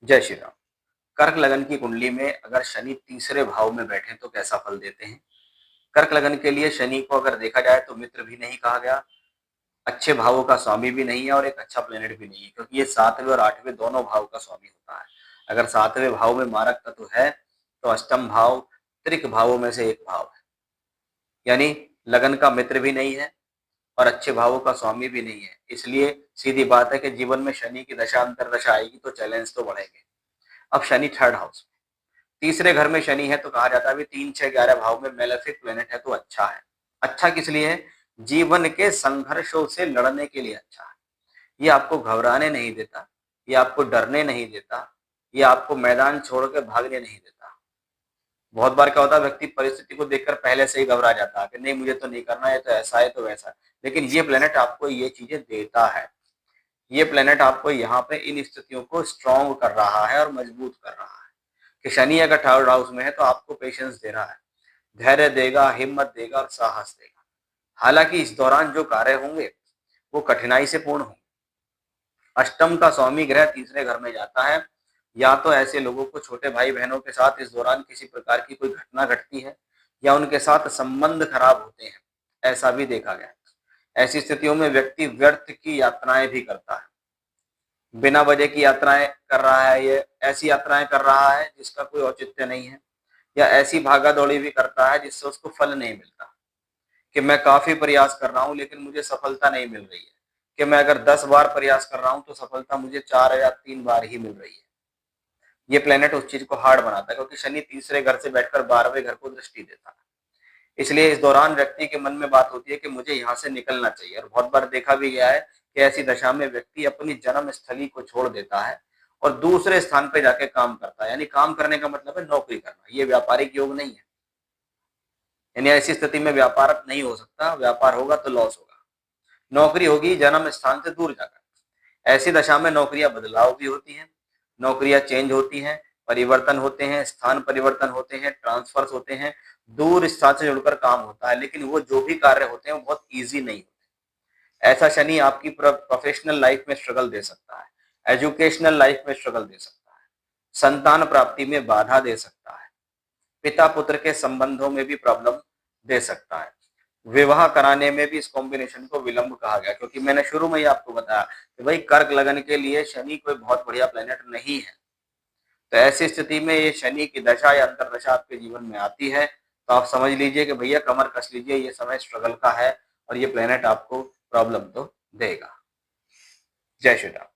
जय श्री राम। कर्क लगन की कुंडली में अगर शनि तीसरे भाव में बैठे तो कैसा फल देते हैं? कर्क लगन के लिए शनि को अगर देखा जाए तो मित्र भी नहीं कहा गया, अच्छे भावों का स्वामी भी नहीं है और एक अच्छा प्लेनेट भी नहीं है, क्योंकि ये सातवें और आठवें दोनों भाव का स्वामी होता है। अगर सातवें भाव में मारक तत्व है तो अष्टम भाव त्रिक भावों में से एक भाव है, यानी लगन का मित्र भी नहीं है और अच्छे भावों का स्वामी भी नहीं है। इसलिए सीधी बात है कि जीवन में शनि की दशा अंतरदशा आएगी तो चैलेंज तो बढ़ेंगे। अब शनि थर्ड हाउस, तीसरे घर में शनि है तो कहा जाता है भी 3, 6, 11 भाव में मेलेफिक प्लेनेट है तो अच्छा है। अच्छा किस लिए है? जीवन के संघर्षों से लड़ने के लिए अच्छा है। ये आपको घबराने नहीं देता, ये आपको डरने नहीं देता, ये आपको मैदान छोड़ के भागने नहीं देता। बहुत बार क्या होता है, व्यक्ति परिस्थिति को देखकर पहले से ही घबरा जाता है कि नहीं मुझे तो नहीं करना है, तो ऐसा है तो वैसा है। लेकिन ये प्लेनेट आपको ये चीजें देता है। ये प्लेनेट आपको यहाँ पे इन स्थितियों को स्ट्रॉन्ग कर रहा है और मजबूत कर रहा है कि शनि अगर थर्ड हाउस में है तो आपको पेशेंस दे रहा है, धैर्य देगा, हिम्मत देगा और साहस देगा। हालांकि इस दौरान जो कार्य होंगे वो कठिनाई से पूर्ण होंगे। अष्टम का स्वामी ग्रह तीसरे घर में जाता है, या तो ऐसे लोगों को छोटे भाई बहनों के साथ इस दौरान किसी प्रकार की कोई घटना घटती है या उनके साथ संबंध खराब होते हैं, ऐसा भी देखा गया है। ऐसी स्थितियों में व्यक्ति व्यर्थ की यात्राएं भी करता है, बिना वजह की यात्राएं कर रहा है, ये ऐसी यात्राएं कर रहा है जिसका कोई औचित्य नहीं है, या ऐसी भागा दौड़ी भी करता है जिससे उसको फल नहीं मिलता। कि मैं काफी प्रयास कर रहा हूं लेकिन मुझे सफलता नहीं मिल रही है, कि मैं अगर 10 बार प्रयास कर रहा हूं तो सफलता मुझे 4 या 3 बार ही मिल रही है। ये प्लेनेट उस चीज को हार्ड बनाता है, क्योंकि शनि तीसरे घर से बैठकर 12वें घर को दृष्टि देता है। इसलिए इस दौरान व्यक्ति के मन में बात होती है कि मुझे यहाँ से निकलना चाहिए, और बहुत बार देखा भी गया है कि ऐसी दशा में व्यक्ति अपनी जन्म स्थली को छोड़ देता है और दूसरे स्थान पे जाके काम करता है। यानी काम करने का मतलब है नौकरी करना, ये व्यापारिक योग नहीं है। यानी ऐसी स्थिति में व्यापार नहीं हो सकता, व्यापार होगा तो लॉस होगा। नौकरी होगी जन्म स्थान से दूर जाकर। ऐसी दशा में नौकरियां बदलाव भी होती हैं, नौकरियां चेंज होती हैं, परिवर्तन होते हैं, स्थान परिवर्तन होते हैं, ट्रांसफर्स होते हैं, दूर स्थान से जुड़कर काम होता है। लेकिन वो जो भी कार्य होते हैं वो बहुत ईजी नहीं होते। ऐसा शनि आपकी प्रोफेशनल लाइफ में स्ट्रगल दे सकता है, एजुकेशनल लाइफ में स्ट्रगल दे सकता है, संतान प्राप्ति में बाधा दे सकता है, पिता पुत्र के संबंधों में भी प्रॉब्लम दे सकता है, विवाह कराने में भी इस कॉम्बिनेशन को विलंब कहा गया। क्योंकि मैंने शुरू में ही आपको बताया कि भाई कर्क लगन के लिए शनि कोई बहुत बढ़िया प्लेनेट नहीं है। तो ऐसी स्थिति में ये शनि की दशा या अंतरदशा आपके जीवन में आती है तो आप समझ लीजिए कि भैया कमर कस लीजिए, ये समय स्ट्रगल का है और ये प्लेनेट आपको प्रॉब्लम तो देगा। जय श्री राम।